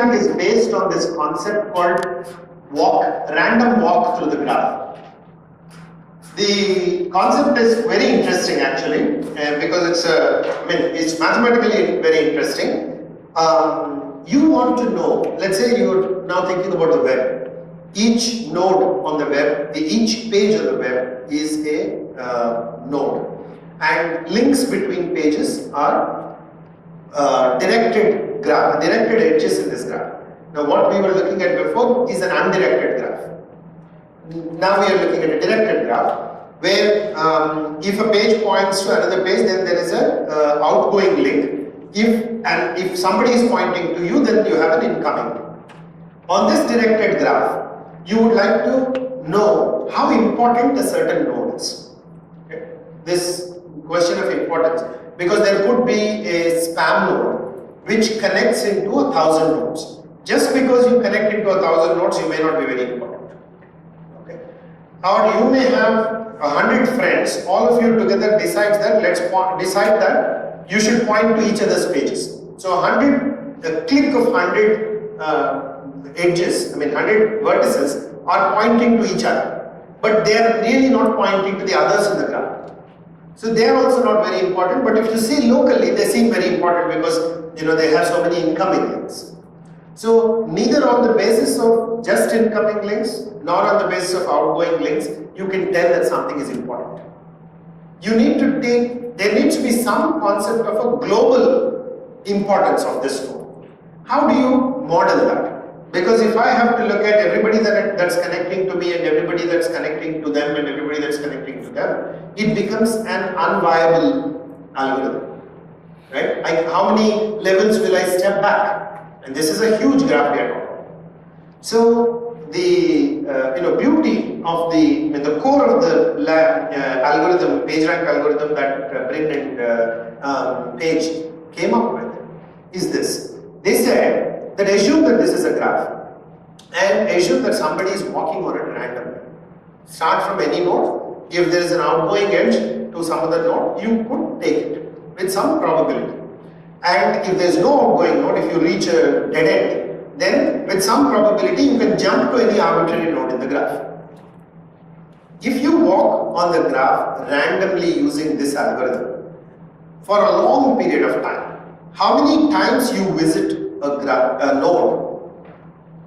PageRank is based on this concept called random walk through the graph. The concept is very interesting actually, because it's mathematically very interesting. You want to know, let's say you're now thinking about the web. Each node on the web, each page on the web is a node, and links between pages are directed edges in this graph. Now what we were looking at before is an undirected graph. Now we are looking at a directed graph where if a page points to another page, then there is a outgoing link. If somebody is pointing to you, then you have an incoming link. On this directed graph, you would like to know how important a certain node is. Okay? This question of importance, because there could be a spam node which connects into 1,000 nodes. Just because you connect into 1,000 nodes, you may not be very important. Okay? Or you may have 100 friends, all of you together decide that you should point to each other's pages. So a click of 100 edges, 100 vertices are pointing to each other, but they are really not pointing to the others in the graph. So they are also not very important, but if you see locally, they seem very important because they have so many incoming links. So neither on the basis of just incoming links, nor on the basis of outgoing links, you can tell that something is important. There needs to be some concept of a global importance of this node. How do you model that? Because if I have to look at everybody that's connecting to me and everybody that's connecting to them and everybody that's connecting to them, it becomes an unviable algorithm, right? How many levels will I step back? And this is a huge graph we are talking about. So the beauty of the core of the algorithm, PageRank algorithm that Brin and Page came up with is this. They said that assume that this is a graph and assume that somebody is walking on it randomly. Start from any node. If there is an outgoing edge to some other node, you could take it with some probability. And if there is no outgoing node, if you reach a dead end, then with some probability you can jump to any arbitrary node in the graph. If you walk on the graph randomly using this algorithm for a long period of time, how many times you visit a node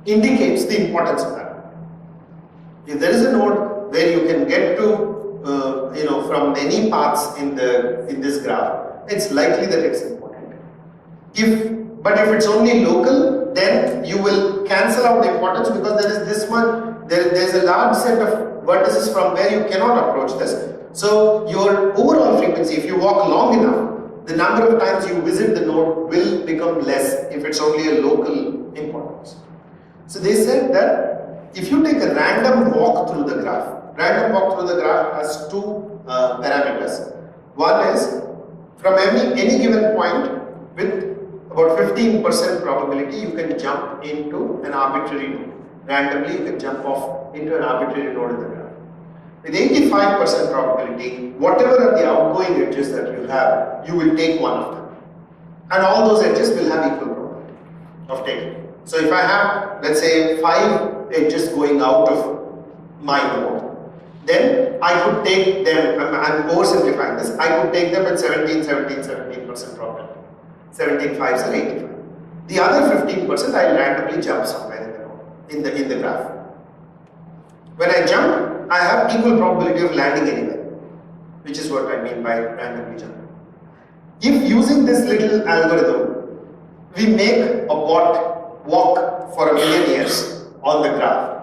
indicates the importance of that. If there is a node where you can get to from many paths in this graph, it's likely that it's important. But if it's only local, then you will cancel out the importance because there is this much. There's a large set of vertices from where you cannot approach this. So your overall frequency, if you walk long enough, the number of times you visit the node will become less if it's only a local importance. So they said that if you take a random walk through the graph has two parameters. One is from any given point with about 15% probability you can jump into an arbitrary node. Randomly you can jump off into an arbitrary node in the graph. With 85% probability, whatever are the outgoing edges that you have, you will take one of them. And all those edges will have equal probability of taking. So if I have, let's say, 5 edges going out of my node, then I could take them, I'm oversimplifying this, I could take them at 17% probability. 17 5s are 85. The other 15% I randomly jump somewhere in the node, in the graph. When I jump, I have equal probability of landing anywhere, which is what I mean by randomly jumping. If using this little algorithm, we make a bot walk for 1 million years on the graph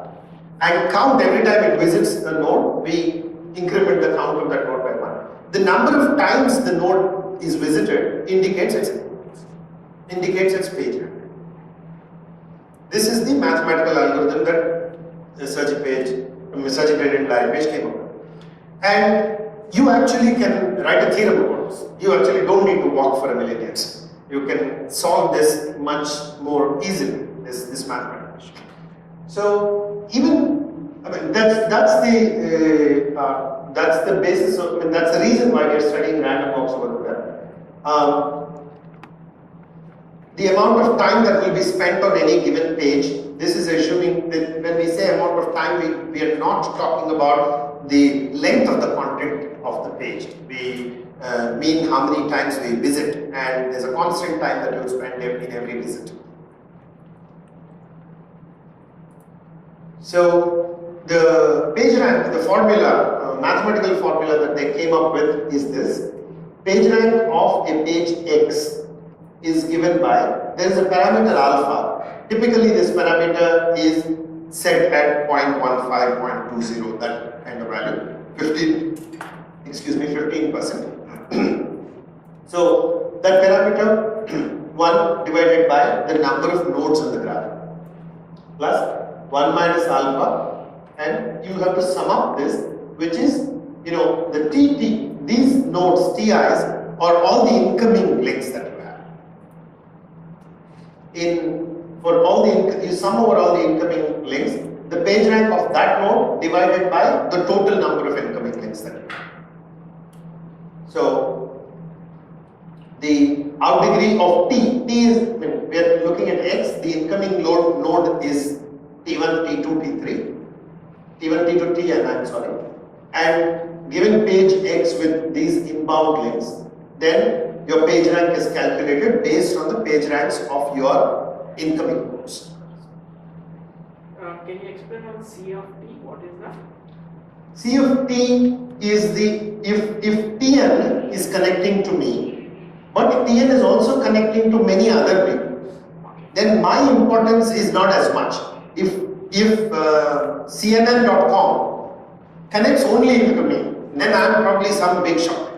and count every time it visits a node, we increment the count of that node by 1. The number of times the node is visited indicates its importance, indicates its page rank. This is the mathematical algorithm that Sergey Brin and Larry Page came up with. And you actually can write a theorem about this. You actually don't need to walk for 1 million years. You can solve this much more easily, this mathematical issue. So even, that's the basis of, that's the reason why we are studying random walks over the web. the amount of time that will be spent on any given page. This is assuming that when we say amount of time, we are not talking about the length of the content of the page. We mean how many times we visit, and there's a constant time that you spend in every visit. So the PageRank, the formula, mathematical formula that they came up with is this. PageRank of a page X is given by, there is a parameter alpha. Typically this parameter is set at 0.15, 0.20, that kind of value, 15%. So that parameter 1 divided by the number of nodes on the graph plus 1 minus alpha, and you have to sum up this, which is, the TT, these nodes, TIs, are all the incoming links that you have. You sum over all the incoming links, the page rank of that node divided by the total number of incoming links that you have. So the out degree of T is, we are looking at X, the incoming node is T1, T2, T3, T1, T2, Tn, I'm sorry, and given page X with these inbound links, then your page rank is calculated based on the page ranks of your incoming nodes. Can you explain on C of T? What is that? C of T is if Tn is connecting to me, but Tn is also connecting to many other people, then my importance is not as much. If CNN.com connects only to me, then I am probably some big shot.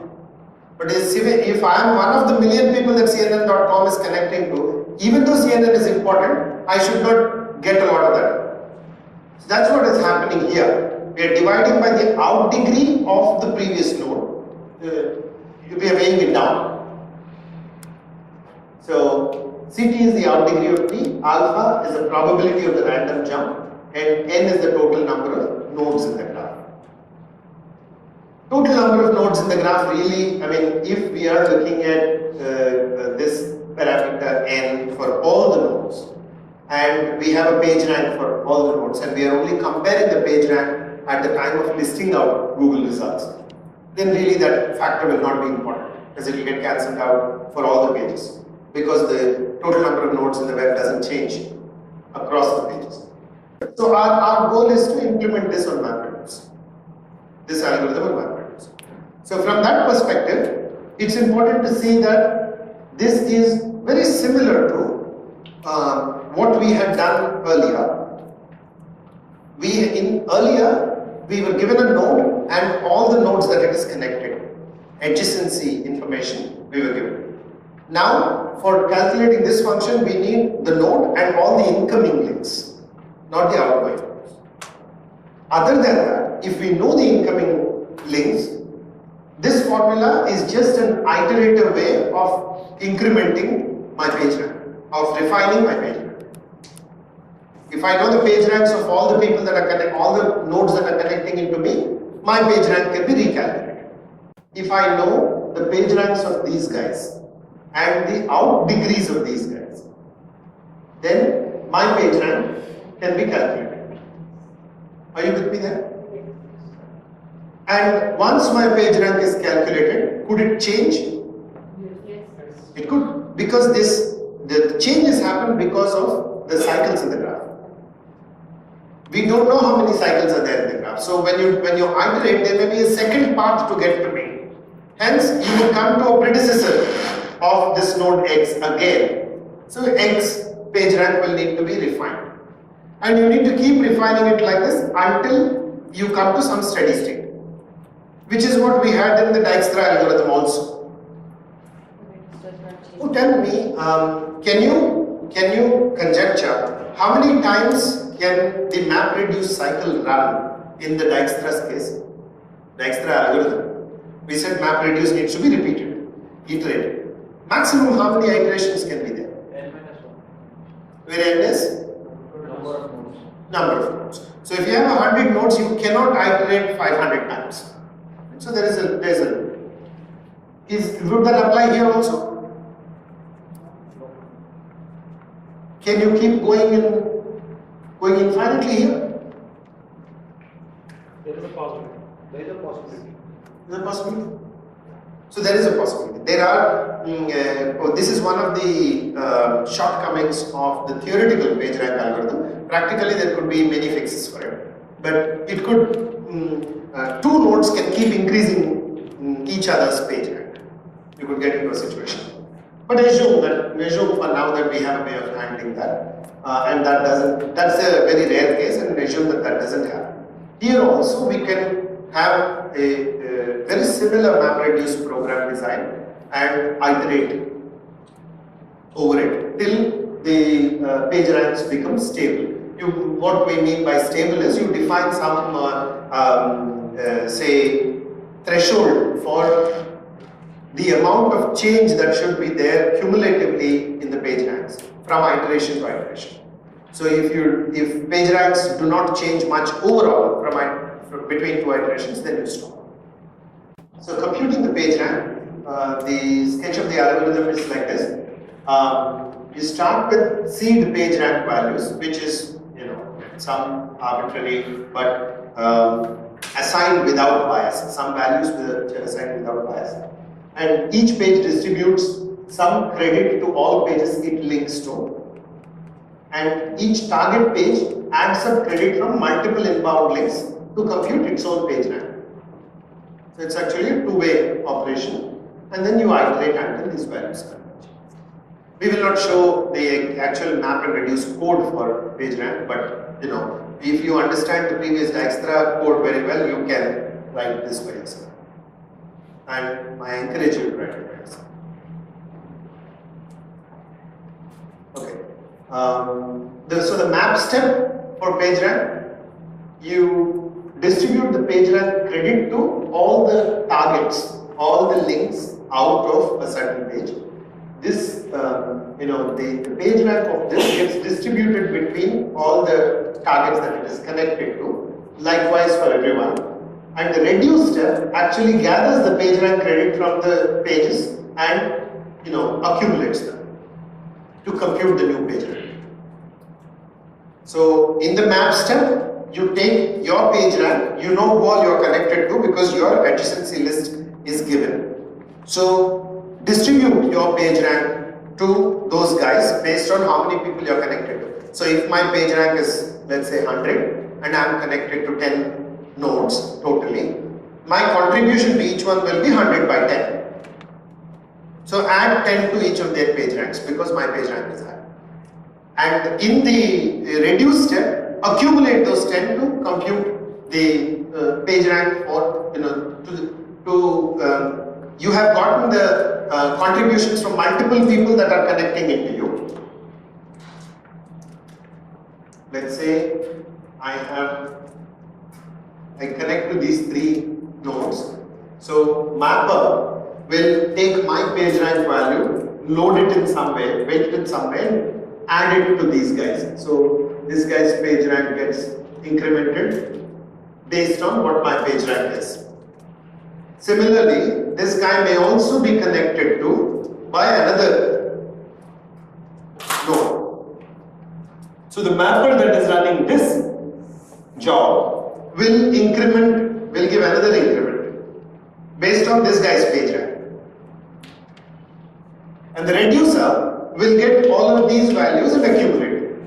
But if I am one of the million people that CNN.com is connecting to, even though CNN is important, I should not get a lot of that. So that's what is happening here. We are dividing by the out degree of the previous node. We are weighing it down. So Ct is the out degree of T, alpha is the probability of the random jump, and n is the total number of nodes in the graph. Total number of nodes in the graph really, if we are looking at this parameter n for all the nodes, and we have a page rank for all the nodes, and we are only comparing the page rank at the time of listing out Google results, then really that factor will not be important, because it will get cancelled out for all the pages, because the total number of nodes in the web doesn't change across the pages. So our goal is to implement this on MapReduce, this algorithm on MapReduce. So from that perspective, it's important to see that this is very similar to what we had done earlier. Earlier we were given a node and all the nodes that it is connected, adjacency information we were given. Now for calculating this function, we need the node and all the incoming links, not the outgoing nodes. Other than that, if we know the incoming links, this formula is just an iterative way of incrementing my page rank, of refining my page rank. If I know the page ranks of all the people that are all the nodes that are connecting into me, my page rank can be recalculated. If I know the page ranks of these guys and the out degrees of these guys, then my page rank can be calculated. Are you with me there? And once my page rank is calculated, could it change? Yes. It could, because the changes happen because of the cycles in the graph. We don't know how many cycles are there in the graph. So when you iterate, there may be a second path to get to me. Hence, you will come to a predecessor of this node X again. So X page rank will need to be refined. And you need to keep refining it like this until you come to some steady state, which is what we had in the Dijkstra algorithm also. Oh, tell me, can you conjecture how many times can the MapReduce cycle run in the Dijkstra's case? Dijkstra algorithm. We said MapReduce needs to be repeated, iterated. Maximum how many iterations can be there? N-1. Where n is? Number of nodes. So if you have 100 nodes, you cannot iterate 500 times. So would that apply here also? Can you keep going infinitely here? There is a possibility. There is a possibility. Is a possibility? So there is a possibility. There are, this is one of the shortcomings of the theoretical PageRank algorithm. Practically there could be many fixes for it. But it could, two nodes can keep increasing each other's PageRank. You could get into a situation. But assume for now that we have a way of handling that. And that's a very rare case, and assume that doesn't happen. Here also we can have a very similar MapReduce program design and iterate over it till the PageRanks become stable. What we mean by stable is you define some say threshold for the amount of change that should be there cumulatively in the PageRanks from iteration to iteration. So if PageRanks do not change much overall from between two iterations, then you stop. So computing the PageRank, the sketch of the algorithm is like this. You start with seed PageRank values, which is some arbitrary but assigned without bias. Some values which are assigned without bias, and each page distributes some credit to all pages it links to. And each target page adds up credit from multiple inbound links to compute its own PageRank. So it's actually a two-way operation, and then you iterate until these values converge. We will not show the actual MapReduce code for PageRank, but if you understand the previous Dijkstra code very well, you can write this by yourself. And I encourage you to write it by yourself. Okay. So the map step for PageRank, you distribute the PageRank credit to all the targets, all the links out of a certain page. This, the PageRank of this gets distributed between all the targets that it is connected to, likewise for everyone. And the reduce step actually gathers the PageRank credit from the pages and accumulates them to compute the new PageRank. So in the map step, you take your PageRank, you know who all you are connected to because your adjacency list is given. So distribute your PageRank to those guys based on how many people you are connected to. So if my PageRank is, let's say 100, and I am connected to 10 nodes totally, my contribution to each one will be 100 by 10. So add 10 to each of their PageRanks because my PageRank is high. And in the reduce step, accumulate those 10 to compute the PageRank, or you have gotten the contributions from multiple people that are connecting into you. Let's say I connect to these three nodes. So mapper will take my PageRank value, load it in some way, weight it in some way, add it to these guys. So this guy's PageRank gets incremented based on what my PageRank is. Similarly, this guy may also be connected to by another node. So the mapper that is running this job will give another increment based on this guy's PageRank. And the reducer will get all of these values and accumulate it.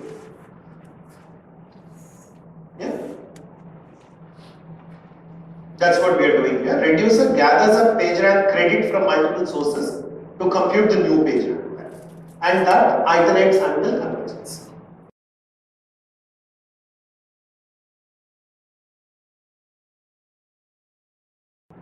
Yeah? That's what we are doing here. Reducer gathers up PageRank credit from multiple sources to compute the new PageRank, and that iterates until convergence.